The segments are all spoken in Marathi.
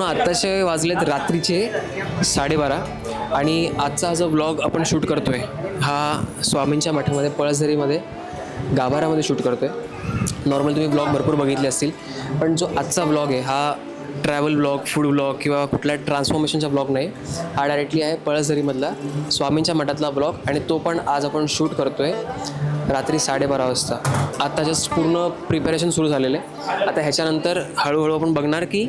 मित्रांनो, आत्ताचे वाजलेत रात्रीचे 12:30 आणि आजचा हा जो व्लॉग आपण शूट करतोय हा स्वामींच्या मठामध्ये पळसधरीमध्ये गाभाऱ्यामध्ये शूट करतोय. नॉर्मल तुम्ही व्लॉग भरपूर बघितले असतील, पण जो आजचा व्लॉग आहे हा ट्रॅव्हल व्लॉग, फूड व्लॉग किंवा कुठल्या ट्रान्सफॉर्मेशनचा व्लॉग नाही. हा डायरेक्टली आहे पळसधरीमधला स्वामींच्या मठातला व्लॉग आणि तो पण आज आपण शूट करतोय रात्री 12:30 वाजता. आता जस्ट पूर्ण प्रिपरेशन सुरू झालेलं आहे. आता ह्याच्यानंतर हळूहळू आपण बघणार की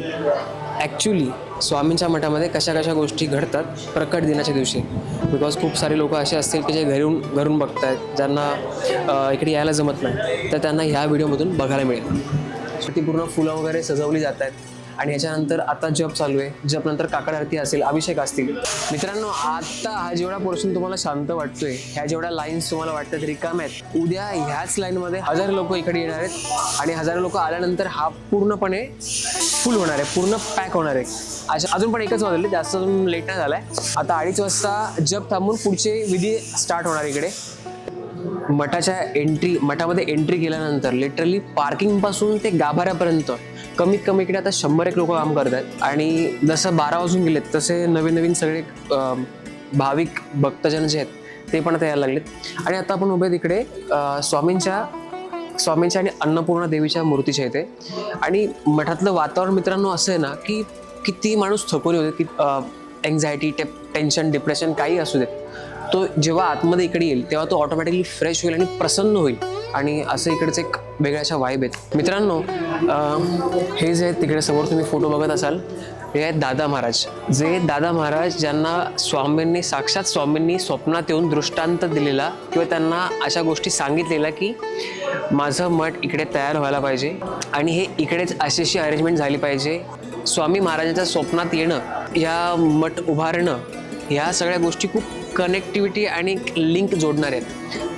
ॲक्च्युली स्वामींच्या मठामध्ये कशा कशा गोष्टी घडतात प्रकट दिनाच्या दिवशी. बिकॉज खूप सारे लोक असे असतील की जे घरून बघत आहेत, ज्यांना इकडे यायला जमत नाही, तर त्यांना ह्या व्हिडिओमधून बघायला मिळेल. ती पूर्ण फुलं वगैरे सजवली जात आहेत आणि ह्याच्यानंतर आता जप चालू आहे. जपनंतर काकड आरती असेल, अभिषेक असतील. मित्रांनो, आता हा जेवढा पोर्शन तुम्हाला शांत वाटतोय, ह्या जेवढ्या लाईन्स तुम्हाला वाटतात रिकाम्या आहेत, उद्या ह्याच लाईनमध्ये हजारो लोक इकडे येणार आहेत आणि हजारो लोक आल्यानंतर हा पूर्णपणे फुल होणार आहे, पूर्ण पॅक होणार आहे. अजून पण एकच वाजले, जास्त अजून लेट नाही झालाय. आता 2:30 वाजता जप थांबून पुढचे विधी स्टार्ट होणार इकडे. मठामध्ये एंट्री केल्यानंतर लिटरली पार्किंगपासून ते गाभाऱ्यापर्यंत कमीत कमी इकडे आता 100 लोक काम करत आहेत. आणि जसं 12 वाजून गेलेत तसे नवीन सगळे भाविक भक्तजन जे आहेत ते पण आता यायला लागलेत. आणि आता आपण उभे तिकडे स्वामींच्या आणि अन्नपूर्णा देवीच्या मूर्तीच्या इथे. आणि मठातलं वातावरण मित्रांनो असं आहे ना की किती माणूस थकून होते, की एन्झायटी, टेन्शन, डिप्रेशन काही असू देत, तो जेव्हा आतमध्ये इकडे येईल तेव्हा तो ऑटोमॅटिकली फ्रेश होईल आणि प्रसन्न होईल. आणि असं इकडेच एक वेगळ्या अशा वाईब आहेत. मित्रांनो, हे जे तिकडे समोर तुम्ही फोटो बघत असाल, हे आहेत दादा महाराज. जे दादा महाराज ज्यांना साक्षात स्वामींनी स्वप्नात येऊन दृष्टांत दिलेला किंवा त्यांना अशा गोष्टी सांगितलेल्या की माझं मठ इकडे तयार व्हायला पाहिजे आणि हे इकडेच अशी अरेंजमेंट झाली पाहिजे. स्वामी महाराजांच्या स्वप्नात येणं, या मठ उभारणं, ह्या सगळ्या गोष्टी खूप कनेक्टिव्हिटी आणि लिंक जोडणार आहेत.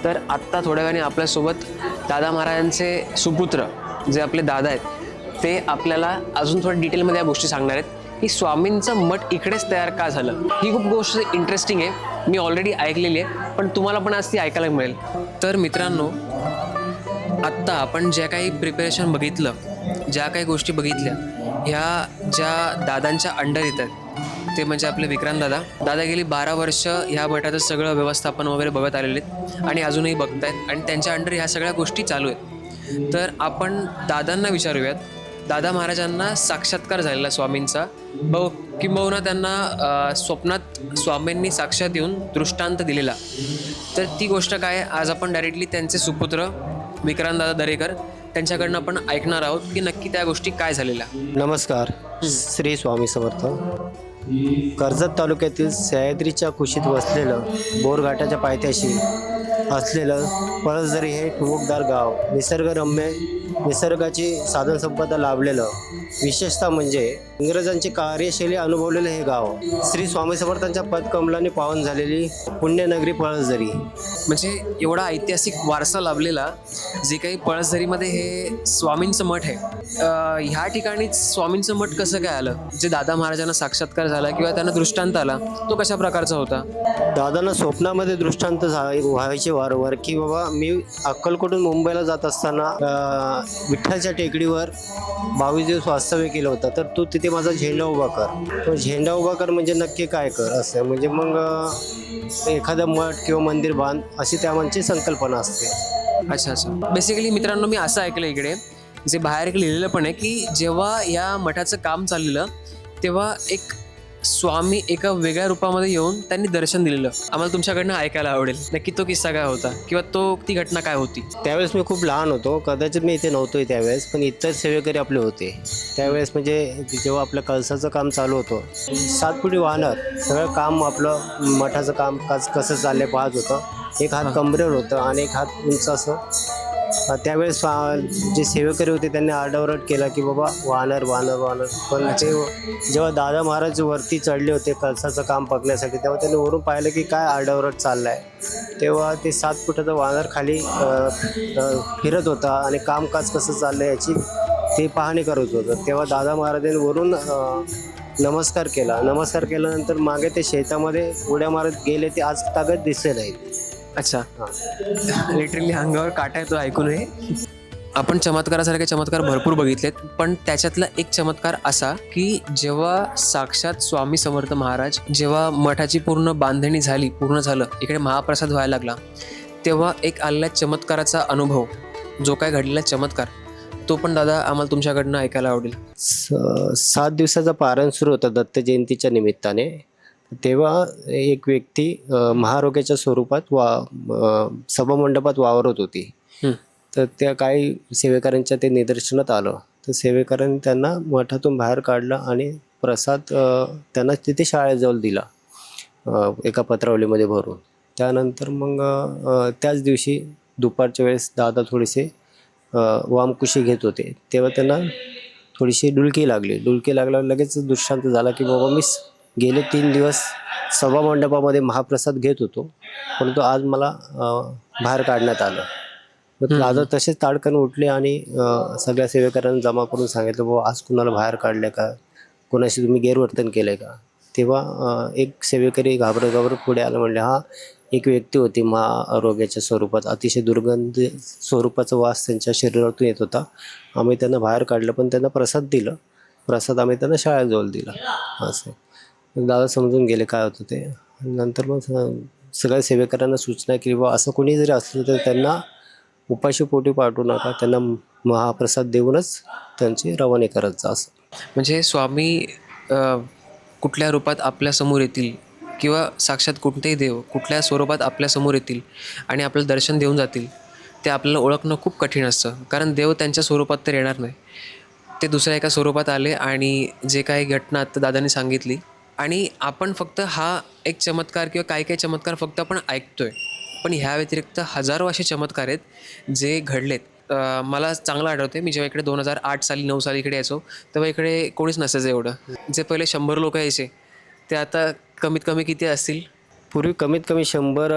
तर आत्ता थोड्या वेळाने आपल्यासोबत दादा महाराजांचे सुपुत्र जे आपले दादा आहेत ते आपल्याला अजून थोड्या डिटेलमध्ये या गोष्टी सांगणार आहेत की स्वामींचं मठ इकडेच तयार का झालं. ही खूप गोष्ट इंटरेस्टिंग आहे, मी ऑलरेडी ऐकलेली आहे, पण तुम्हाला पण आज ती ऐकायला मिळेल. तर मित्रांनो, आत्ता आपण ज्या काही प्रिपरेशन बघितलं, ज्या काही गोष्टी बघितल्या, ह्या ज्या दादांच्या अंडर येतात ते म्हणजे आपले विक्रांत दादा गेली 12 वर्ष ह्या मठाचं सगळं व्यवस्थापन वगैरे बघत आलेले आहेत आणि अजूनही बघतायत आणि त्यांच्या अंडर ह्या सगळ्या गोष्टी चालू आहेत. तर आपण दादांना विचारूयात, दादा महाराजांना साक्षात्कार झालेला स्वामींचा, किंबहुना त्यांना स्वप्नात स्वामींनी साक्षात येऊन दृष्टांत दिलेला, तर ती गोष्ट काय आज आपण डायरेक्टली त्यांचे सुपुत्र विक्रांत दादा दरेकर त्यांच्याकडनं आपण ऐकणार आहोत की नक्की त्या गोष्टी काय झालेल्या. नमस्कार, श्री स्वामी समर्थ. कर्जत तालुक्यातील सह्याद्रीच्या कुशीत वसलेलं बोरघाटाच्या पायथ्याशी असलेलं पळसधरी हे ठुमकदार गाव निसर्गरम्य, निसर्गाची साधनसंपदा लाभलेलं, विशेषतः म्हणजे इंग्रजांची कार्यशैली अनुभवलेलं हे गाव श्री स्वामी समर्थांच्या पदकमलाने पावन झालेली पुण्यनगरी पळसधरी. म्हणजे एवढा ऐतिहासिक वारसा लाभलेला जे काही पळसधरीमध्ये हे स्वामींचं मठ आहे, ह्या ठिकाणीच स्वामींचं मठ कसं काय आलं? जे दादा महाराजांना साक्षात्कार झाला किंवा त्यांना दृष्टांत आला तो कशा प्रकारचा होता? दादांना स्वप्नामध्ये दृष्टांत व्हायचे वारंवार की बाबा मी अक्कलकोटून मुंबईला जात असताना विठ्ठलच्या टेकडीवर 22 दिवस वास्तव्य केलं होतं, तर तू तिथे माझा झेंडा उभा कर. तो झेंडा उभा कर म्हणजे नक्की काय कर असं, म्हणजे मग एखादं मठ किंवा मंदिर बांध अशी त्यामागची संकल्पना असते. अच्छा. बेसिकली मित्रांनो, मी असं ऐकलं इकडे, जे बाहेर एक लिहिलेलं पण आहे की जेव्हा या मठाचं काम चाललेलं तेव्हा एक स्वामी एका वेगळ्या रूपामध्ये येऊन त्यांनी दर्शन दिलेलं. आम्हाला तुमच्याकडनं ऐकायला आवडेल नक्की तो किस्सा काय होता किंवा ती घटना काय होती. त्यावेळेस मी खूप लहान होतो, कदाचित मी इथे नव्हतो त्यावेळेस, पण इतर सेवेकरी आपले होते त्यावेळेस. म्हणजे जेव्हा आपलं कळसाचं काम चालू होतं, 7 फुटी वाहनात सगळं काम आपलं मठाचं काम कसं चाललंय पाहत होतं. एक हात कमरेवर होतं आणि एक हात उंच असं. त्यावेळेस जे सेवेकरी होते त्यांनी आरडाओरड केला की बाबा वानर. पण ते जेव्हा दादा महाराज वरती चढले होते कळसाचं काम बघण्यासाठी, तेव्हा त्यांनी वरून पाहिलं की काय आरडाओरड चाललाय. तेव्हा ते 7 फुटाचा वानर खाली फिरत होता आणि कामकाज कसं चाललंय याची ते पाहणी करत होतं. तेव्हा दादा महाराजांनी वरून नमस्कार केल्यानंतर मागे ते शेतामध्ये उड्या मारत गेले, ते आज तागत दिसले नाहीत. अच्छा, लिटरली अंगावर काटा येतो ऐकून हे. आपण चमत्कारासारखे चमत्कार भरपूर बघितलेत, पण त्याच्यातला एक चमत्कार असा की जेव्हा साक्षात स्वामी समर्थ महाराज, जेव्हा मठाची पूर्ण बांधणी झाली, पूर्ण झालं, इकडे महाप्रसाद व्हायला लागला, तेव्हा एक आलेला चमत्काराचा अनुभव, जो काय घडलेला चमत्कार, तो पण दादा आम्हाला तुमच्याकडनं ऐकायला आवडेल. 7 दिवसाचा पारायण सुरू होता दत्त जयंतीच्या निमित्ताने. तेव्हा एक व्यक्ती महारोग्याच्या स्वरूपात सभामंडपात वावरत होती. तर त्या काही सेवेकऱ्यांच्या ते निदर्शनात आलं. तर सेवेकऱ्यांनी त्यांना मठातून बाहेर काढलं आणि प्रसाद त्यांना तिथे शाळेजवळ दिला, एका पत्रावलीमध्ये भरून. त्यानंतर मग त्याच दिवशी दुपारच्या वेळेस दादा थोडेसे वामकुशी घेत होते. तेव्हा त्यांना थोडीशी डुलकी लागली. डुलकी लागल्यावर लगेच दृष्टांत झाला की बाबा मी गेले 3 दिवस सभामंडपामध्ये महाप्रसाद घेत होतो, परंतु आज मला बाहेर काढण्यात आलं. मग दादा तसेच ताडकन उठले आणि सगळ्या सेवेकऱ्यांना जमा करून सांगितलं, बाबा आज कुणाला बाहेर काढलं का, कोणाशी तुम्ही गैरवर्तन केलं आहे का. तेव्हा एक सेवेकरी घाबरत पुढे आलं, म्हणले हा एक व्यक्ती होती महारोग्याच्या स्वरूपात, अतिशय दुर्गंध स्वरूपाचा वास त्यांच्या शरीरातून येत होता. आम्ही त्यांना बाहेर काढलं, पण त्यांना प्रसाद दिलं. प्रसाद आम्ही त्यांना शाळेजवळ दिला. असं दादा समजून गेले काय होतं ते. नंतर मग सगळ्या सेवेकरांना सूचना केली, बा असं कोणी जरी असलं तर त्यांना उपाशी पोटी पाठवू नका, त्यांना महाप्रसाद देऊनच त्यांची रवानी करत जा. असं म्हणजे स्वामी कुठल्या रूपात आपल्यासमोर येतील किंवा साक्षात कोणतेही देव कुठल्या स्वरूपात आपल्यासमोर येतील आणि आपल्याला दर्शन देऊन जातील, ते आपल्याला ओळखणं खूप कठीण असतं. कारण देव त्यांच्या स्वरूपात तर येणार नाही, ते दुसऱ्या एका स्वरूपात आले आणि जे काही घटना आत्ता दादांनी सांगितली, आणि आपण फक्त हा एक चमत्कार किंवा काही चमत्कार फक्त आपण ऐकतोय, पण ह्या व्यतिरिक्त हजारो असे चमत्कार आहेत जे घडलेत. मला चांगलं आठवते, मी जेव्हा इकडे 2008 साली 9 साली इकडे यायचो, तेव्हा इकडे कोणीच नसायचं एवढं. जे पहिले 100 लोक यायचे ते आता कमीत कमी किती असतील? पूर्वी कमीत कमी 100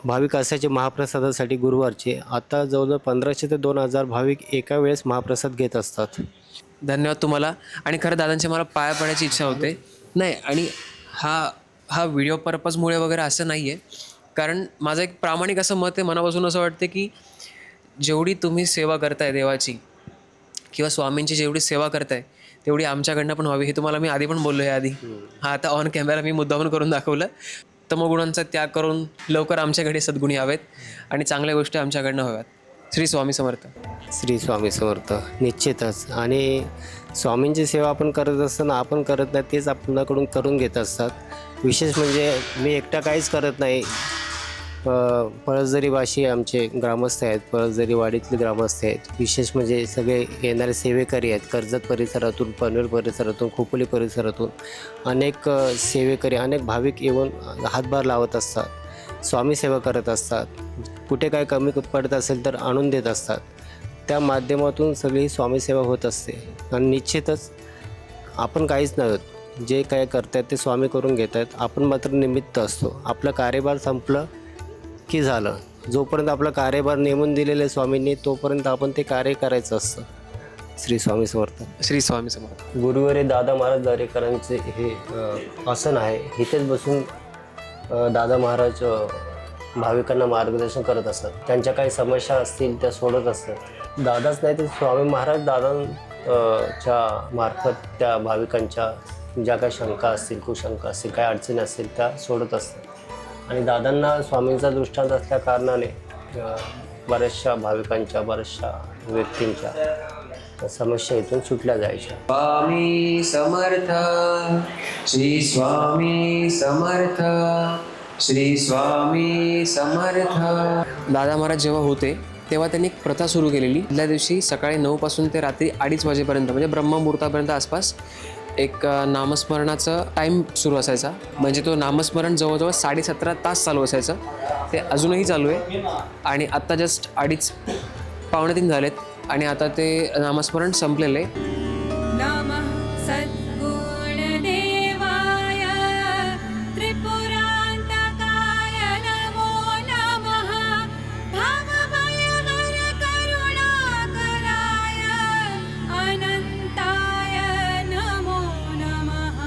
भाविक असायचे महाप्रसादासाठी गुरुवारचे. आता जवळजवळ 1500 ते 2000 भाविक एका वेळेस महाप्रसाद घेत असतात. धन्यवाद तुम्हाला. आणि खरं दादांच्या मला पाया पडायची इच्छा होते. नाही, आणि हा व्हिडिओ पर्पजमुळे वगैरे असं नाही आहे, कारण माझं एक प्रामाणिक असं मत आहे, मनापासून असं वाटते की जेवढी तुम्ही सेवा करताय देवाची किंवा स्वामींची जेवढी सेवा करताय तेवढी आमच्याकडनं पण व्हावी. हे तुम्हाला मी आधी पण बोललो आहे आधी. आता ऑन कॅमेरा मी मुद्दामून करून दाखवलं. तमोगुणांचा त्याग करून लवकर आमच्याकडे सद्गुणी यावेत आणि चांगल्या गोष्टी आमच्याकडनं व्हाव्यात. श्री स्वामी समर्थ. श्री स्वामी समर्थ. निश्चितच. आणि स्वामींची सेवा आपण करत असताना आपण करत नाही, तेच आपल्याकडून करून घेत असतात. विशेष म्हणजे मी एकटा काहीच करत नाही. पळसदरीवासी आमचे ग्रामस्थ आहेत, पळसदरीवाडीतले ग्रामस्थ आहेत. विशेष म्हणजे सगळे येणारे सेवेकरी आहेत. कर्जत परिसरातून, पनवेल परिसरातून, खोपोली परिसरातून अनेक सेवेकरी, अनेक भाविक येऊन हातभार लावत असतात, स्वामी सेवा करत असतात. कुठे काय कमी पडत असेल तर आणून देत असतात. त्या माध्यमातून सगळी स्वामी सेवा होत असते. आणि निश्चितच आपण काहीच नाही होत, जे काय करत आहेत ते स्वामी करून घेत आहेत. आपण मात्र निमित्त असतो. आपलं कार्यभार संपलं की झालं. जोपर्यंत आपला कार्यभार नेमून दिलेलं स्वामींनी, तोपर्यंत आपण ते कार्य करायचं असतं. श्री स्वामी समर्थ. श्री स्वामी समर्थ. गुरुवारी दादा महाराज दारेकरांचे हे आसन आहे. इथेच बसून दादा महाराज भाविकांना मार्गदर्शन करत असतात. त्यांच्या काही समस्या असतील त्या सोडत असतात. दादाच नाही तर स्वामी महाराज दादांच्या मार्फत त्या भाविकांच्या ज्या काही शंका असतील, कुशंका असतील, काही अडचणी असतील त्या सोडत असतात. आणि दादांना स्वामींचा दृष्टांत असल्या कारणाने बऱ्याचशा भाविकांच्या, बऱ्याचशा व्यक्तींच्या समस्या इथून सुटल्या जायच्या. स्वामी समर्थ. श्री स्वामी समर्थ. श्री स्वामी समर्थ. दादा महाराज जेव्हा होते तेव्हा त्यांनी एक प्रथा सुरू केलेली. पहिल्या दिवशी सकाळी 9 पासून ते रात्री 2:30 वाजेपर्यंत, म्हणजे ब्रह्ममुहूर्तापर्यंत आसपास एक नामस्मरणाचा टाईम सुरू असायचा. म्हणजे तो नामस्मरण जवळजवळ 17.5 तास चालू असायचं. ते अजूनही चालू आहे. आणि आत्ता जस्ट 2:30 पावणे 3 झालेत आणि आता ते नामस्मरण संपलेलं आहे. नमः सद्गुणदेवाय त्रिपुरान्तकाय नमो नमः भवभयहर करुणाकराय अनन्ताय नमो नमः.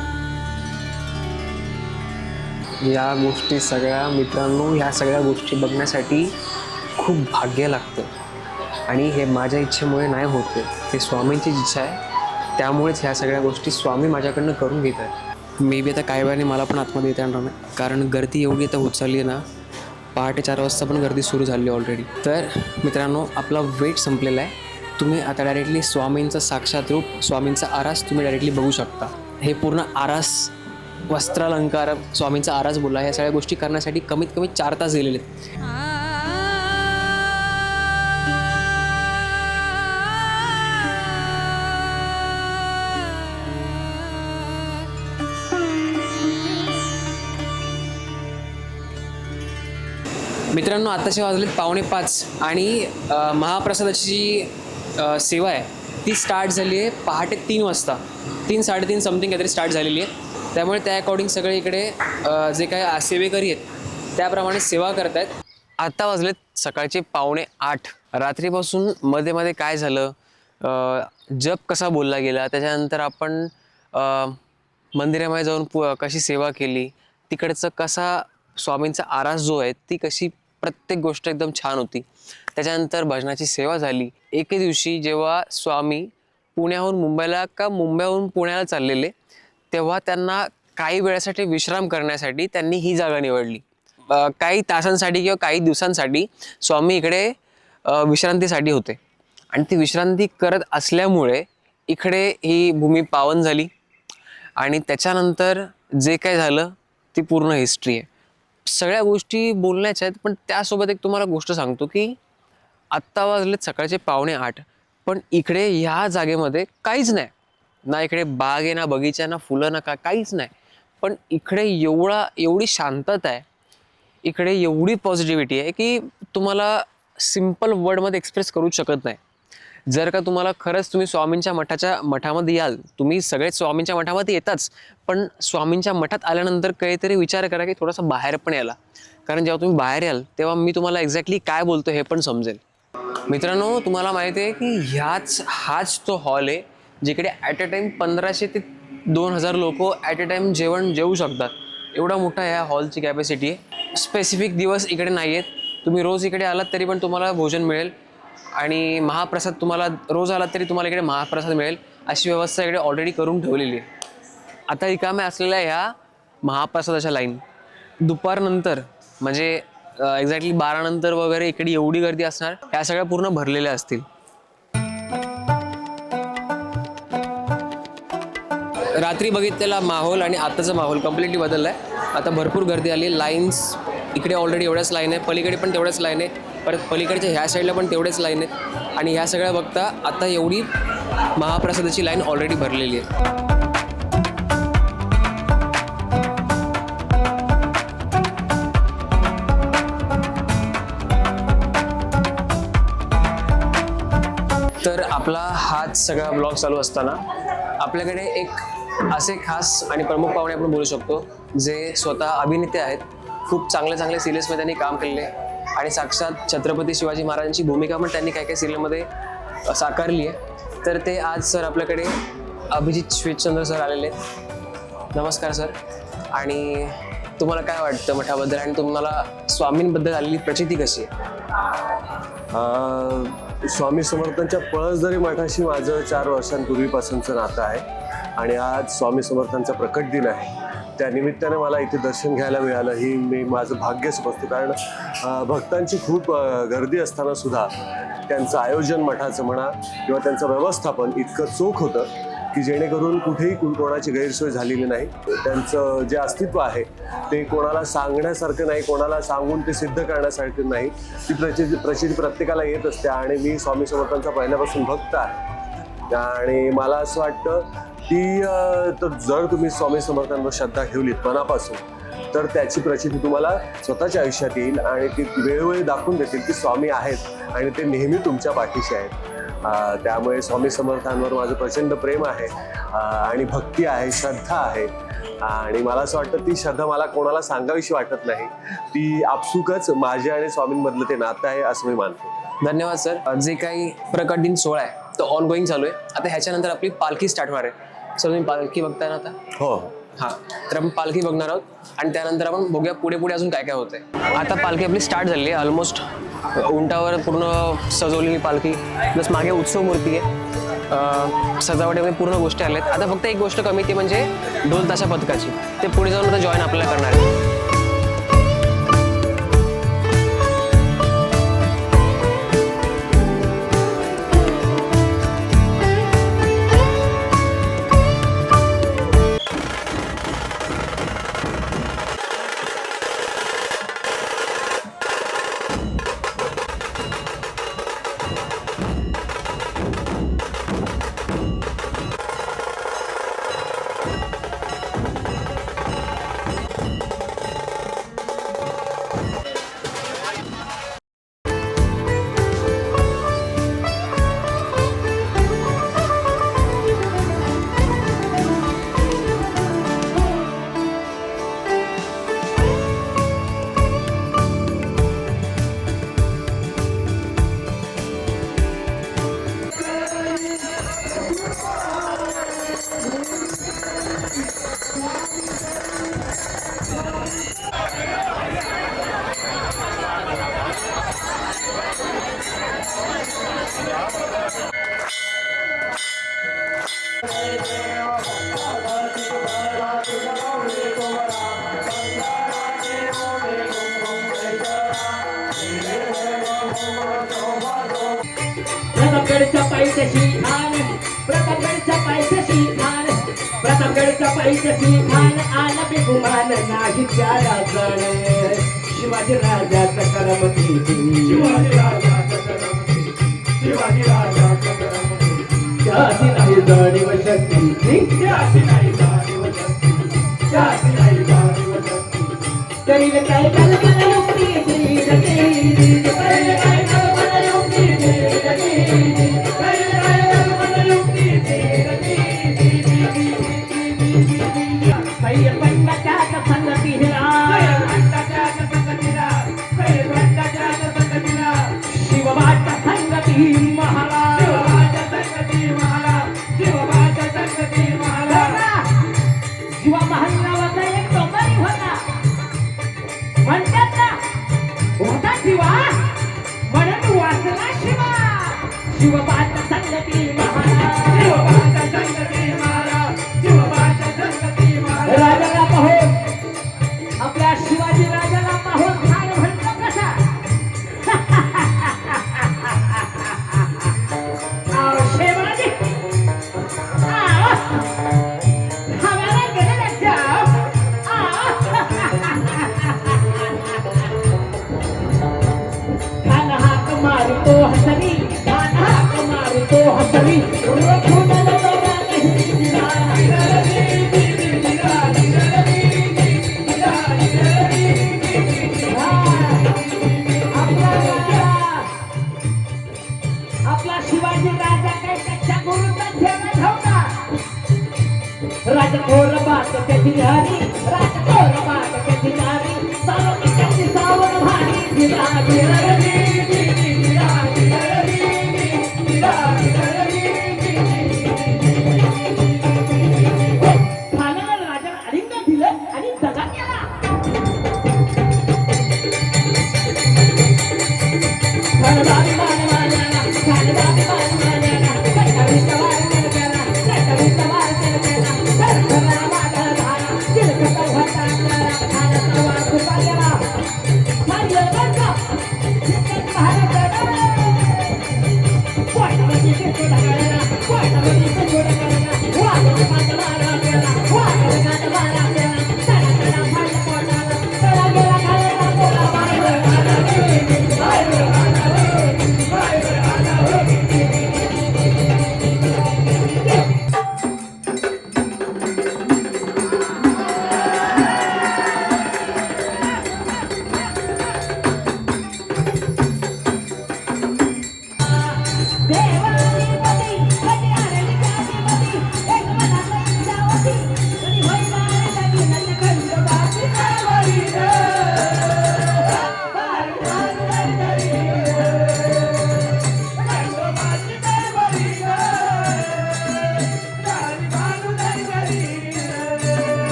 या गोष्टी सगळ्या मित्रांनो, ह्या सगळ्या गोष्टी बघण्यासाठी खूप भाग्य लागतं. आणि हे माझ्या इच्छेमुळे नाही होते, ते स्वामींची इच्छा आहे. त्यामुळेच ह्या सगळ्या गोष्टी स्वामी माझ्याकडनं करून घेत आहेत. मे बी आता काही वेळाने मला पण आतमध्ये येता येणार नाही, कारण गर्दी एवढी आता होत चालली आहे ना. पहाटे 4 वाजता पण गर्दी सुरू झाली ऑलरेडी. तर मित्रांनो, आपला वेट संपलेला आहे. तुम्ही आता डायरेक्टली स्वामींचं साक्षात रूप, स्वामींचा आरास तुम्ही डायरेक्टली बघू शकता. हे पूर्ण आरास, वस्त्रालंकार, स्वामींचा आरास बोला, ह्या सगळ्या गोष्टी करण्यासाठी कमीत कमी 4 तास गेलेले आहेत. मित्रांनो, आताचे वाजलेत 4:45 आणि महाप्रसादाची सेवा आहे ती स्टार्ट झाली आहे पहाटे 3 वाजता. 3-3:30 समथिंग काहीतरी स्टार्ट झालेली आहे. त्यामुळे त्या अकॉर्डिंग सगळे इकडे जे काही सेवेकरी आहेत त्याप्रमाणे सेवा करत आहेत. आता वाजलेत सकाळचे 7:45. रात्रीपासून मध्ये मध्ये काय झालं, जप कसा बोलला गेला, त्याच्यानंतर आपण मंदिरामध्ये जाऊन कशी सेवा केली, तिकडचं कसा स्वामींचा आरास जो आहे ती कशी, प्रत्येक गोष्ट एकदम छान होती. त्याच्यानंतर भजनाची सेवा झाली. एके दिवशी जेव्हा स्वामी पुण्याहून मुंबईला का मुंबईहून पुण्याला चाललेले, तेव्हा त्यांना काही वेळासाठी विश्राम करण्यासाठी त्यांनी ही जागा निवडली. काही तासांसाठी किंवा काही दिवसांसाठी स्वामी इकडे विश्रांतीसाठी होते आणि ती विश्रांती करत असल्यामुळे इकडे ही भूमी पावन झाली. आणि त्याच्यानंतर जे काय झालं ती पूर्ण हिस्ट्री आहे. सगळ्या गोष्टी बोलण्याच्या आहेत, पण त्यासोबत एक तुम्हाला गोष्ट सांगतो की आत्ता वाजलेत सकाळचे 7:45, पण इकडे ह्या जागेमध्ये काहीच नाही. ना इकडे बाग आहे, ना बगीचा, ना फुलं, ना काहीच नाही. पण इकडे एवढी शांतता आहे, इकडे एवढी पॉझिटिव्हिटी आहे की तुम्हाला सिम्पल वर्डमध्ये एक्सप्रेस करूच शकत नाही. जर का तुम्हाला खरंच तुम्ही स्वामींच्या मठामध्ये याल, तुम्ही सगळेच स्वामींच्या मठामध्ये येताच, पण स्वामींच्या मठात आल्यानंतर काहीतरी विचार करा की थोडासा बाहेर पण याला. कारण जेव्हा तुम्ही बाहेर याल तेव्हा मी तुम्हाला एक्झॅक्टली काय बोलतो हे पण समजेल. मित्रांनो, तुम्हाला माहिती आहे की हाच तो हॉल आहे जिकडे ॲट अ टाईम 1500 ते 2000 लोक ॲट अ टाईम जेवू शकतात. एवढा मोठा ह्या हॉलची कॅपॅसिटी आहे. स्पेसिफिक दिवस इकडे नाही आहेत. तुम्ही रोज इकडे आलात तरी पण तुम्हाला भोजन मिळेल आणि महाप्रसाद तुम्हाला रोज आलात तरी तुम्हाला इकडे महाप्रसाद मिळेल, अशी व्यवस्था इकडे ऑलरेडी करून ठेवलेली आहे. आता रिकाम्या असलेल्या ह्या महाप्रसादाच्या लाईन दुपारनंतर म्हणजे एक्झॅक्टली 12 नंतर वगैरे इकडे एवढी गर्दी असणार, ह्या सगळ्या पूर्ण भरलेल्या असतील. रात्री बघितलेला माहोल आणि आताचा माहोल कम्प्लिटली बदलला आहे. आता भरपूर गर्दी आली. लाईन्स इकडे ऑलरेडी एवढ्याच लाईन आहे, पलीकडे पण तेवढ्याच लाईन आहे, परत पलीकडच्या ह्या साईडला पण तेवढेच लाईन आहेत. आणि ह्या सगळ्या बघता आता एवढी महाप्रसादाची लाईन ऑलरेडी भरलेली आहे. तर आपला हाच सगळा ब्लॉग चालू असताना आपल्याकडे एक असे खास आणि प्रमुख पाहुणे आपण बोलू शकतो, जे स्वतः अभिनेते आहेत. खूप चांगले सिरियल्समध्ये त्यांनी काम केले आणि साक्षात छत्रपती शिवाजी महाराजांची भूमिका पण त्यांनी काही सिरियलमध्ये साकारली आहे. तर ते आज सर आपल्याकडे अभिजित श्वेतचंद्र सर आलेले. नमस्कार सर. आणि तुम्हाला काय वाटतं मठाबद्दल आणि तुम्हाला स्वामींबद्दल आलेली प्रचिती कशी आहे? स्वामी समर्थांच्या पळसदरी मठाशी माझं 4 वर्षांपूर्वीपासूनचं नातं आहे आणि आज स्वामी समर्थांचा प्रकट दिन आहे. त्या निमित्ताने मला इथे दर्शन घ्यायला मिळालं ही मी माझं भाग्य समजतो. कारण भक्तांची खूप गर्दी असताना सुद्धा त्यांचं आयोजन मठाचं म्हणा किंवा त्यांचं व्यवस्थापन इतकं चोख होतं की जेणेकरून कुठेही कोणाची गैरसोय झालेली नाही. त्यांचं जे अस्तित्व आहे ते कोणाला सांगण्यासारखं नाही, कोणाला सांगून ते सिद्ध करण्यासारखं नाही. ती प्रचिती प्रत्येकाला येत असते आणि मी स्वामी समर्थांचा पहिल्यापासून भक्त आहे. आणि मला असं वाटतं की तर जर तुम्ही स्वामी समर्थांवर श्रद्धा ठेवलीत मनापासून तर त्याची प्रचिती तुम्हाला स्वतःच्या आयुष्यात येईल आणि ती वेळोवेळी दाखवून देतील की स्वामी आहेत आणि ते नेहमी तुमच्या पाठीशी आहेत. त्यामुळे स्वामी समर्थांवर माझं प्रचंड प्रेम आहे आणि भक्ती आहे, श्रद्धा आहे. आणि मला असं वाटतं ती श्रद्धा मला कोणाला सांगावीशी वाटत नाही, ती आपसुकच माझ्या आणि स्वामींमधलं ते नातं आहे असं मी मानतो. धन्यवाद सर. जे काही प्रकट दिन सोहळा आहे तो ऑन गोईंग चालू आहे. आता ह्याच्यानंतर आपली पालखी स्टार्ट होणार आहे. सर तुम्ही पालखी बघताय ना आता? हो. हां, तर आपण पालखी बघणार आहोत आणि त्यानंतर आपण बघूया पुढे पुढे अजून काय काय होतंय. आता पालखी आपली स्टार्ट झाली आहे. ऑलमोस्ट उंटावर पूर्ण सजवलेली पालखी, प्लस मागे उत्सव मूर्ती आहे. सजावटीमध्ये पूर्ण गोष्टी आल्या आहेत. आता फक्त एक गोष्ट कमी ती म्हणजे ढोल ताशा पथकाची. ते पुढे जाऊन आता जॉईन आपल्याला करणार आहे. प्रतापगडच्या पायथ्याशी मान, प्रतापगडच्या पायथ्याशी मान, प्रतापगडच्या पायथ्याशी मान, आला बेगुमान नाही त्याला जाण. शिवाजी राजाचा करमती, शिवाजी राजाचा करमती, शिवाजी राजाचा करमती, त्याची नाही जाणीव शक्ती, त्याची नाही जाणीव शक्ती, त्याची नाही जाणीव शक्ती. तरी काय कल्पना युक्ती केली केली, तरी काय कल्पना युक्ती केली, शिवबाच्या संगती महाला, शिवबाच्या संगती महाला, शिवबाच्या संगती महाला. शिवा महाराजाचा एक डोंगरी होता, म्हणतात ना होता शिवा म्हणून वाचला शिवा. शिवबाच्या संगती महाला, शिवबाच्या संगती महाला, शिवबाच्या संगती महाला. राजाला पाहून आपल्या शिवाजी राजाला पाहून काय म्हणतो कसा शिवाजी हमारा गले जाओ. खाना हाक मारतो हसरी, खाना हाक मारतो हसरी, आपला शिवाजी राजा काय कच्च्या गुरुचा ठेवत होता. राजकोर बात त्याची हरी, राजकोर बात त्याची नारी, सावध त्याची सावध भारी, दिला दिरडी, दिला दिरडी, दिला दिरडी. खानाला राजाला आलिंगन दिलं आणि दगा केला. खानदारी मान मान्याला, खानदारी मान मान्याला, सरकारी सवार केला, सरकारी सवार केला, सरकारला मागं झाला, तिलक होता खानाचा वार खुपा गेला. मारलं बंद,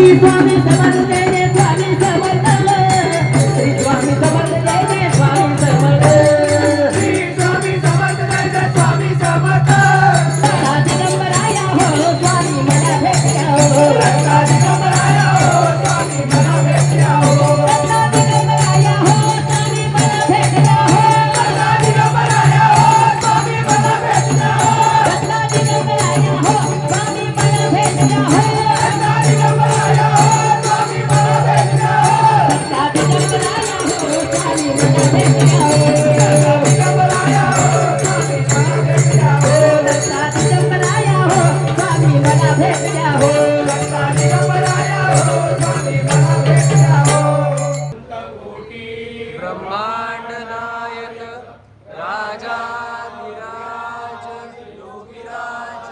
श्री स्वामी समर्थ जय जय स्वामी समर्थ श्री स्वामी समर्थ जय जय स्वामी समर्थ श्री स्वामी समर्थ जय जय स्वामी समर्थ रत्ना दिगंबराया हो स्वामी मला भेटल्या हो रत्ना दिगंबराया हो स्वामी मला भेटल्या हो रत्ना दिगंबराया हो स्वामी मला भेटल्या हो रत्ना दिगंबराया हो स्वामी मला भेटल्या हो रत्ना दिगंबराया हो स्वामी मला भेटल्या हो रत्ना दिगंबराया हो स्वामी मला भेटल्या हो रत्ना दिगंबराया हो स्वामी मला भेटल्या हो रत्ना दिगंबराया हो स्वामी मला भेटल्या हो रत्ना दिगंबराया हो स्वामी मला भेटल्या हो रत्ना दिगंबराया हो स्वामी मला भेटल्या हो ब्रह्मांड नायक राजाधिराज योगीराज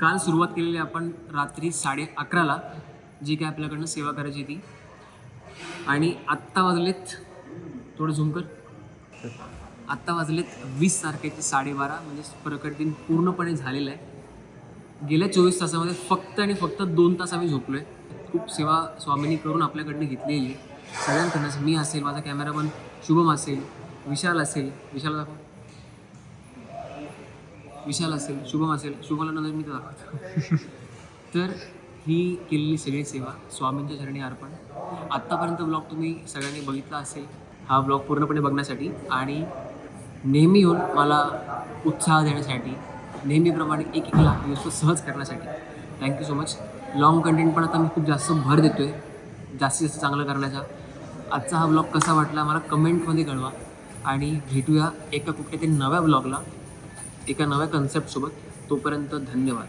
काल सुरुवात केलेली आपण रात्री 11:30ला जी काय आपल्याकडनं सेवा करायची ती, आणि आत्ता वाजलेत, थोडं झूम कर, आत्ता वाजलेत 20 तारखेचे 12:30, म्हणजे प्रकट दिन पूर्णपणे झालेलं आहे. गेल्या 24 तासामध्ये फक्त आणि फक्त 2 तास आम्ही झोपलो आहे. खूप सेवा स्वामींनी करून आपल्याकडनं घेतलेली आहे सगळ्यांकडनंच. मी असेल, माझा कॅमेरामन शुभम असेल, विशाल असेल, विशाल असेल, शुभम असेल, शुभमला नंतर मी तर दाखवतो. तर ही केलेली सगळी सेवा स्वामींच्या चरणी अर्पण. आत्तापर्यंत ब्लॉग तुम्ही सगळ्यांनी बघितला असेल. हा ब्लॉग पूर्णपणे बघण्यासाठी आणि नेहमी येऊन मला उत्साह देण्यासाठी, नेहमीप्रमाणे एक लाख व्ह्यूज सहज करण्यासाठी thank you so much. Long content पण आता मी खूप जास्त भर देतो आहे, जास्तीत जास्त चांगलं करण्याचा. आजचा हा ब्लॉग कसा वाटला मला कमेंटमध्ये कळवा, आणि भेटूया एका कुठल्या तरी नव्या ब्लॉगला, एका नव्या कन्सेप्टसोबत. तोपर्यंत धन्यवाद.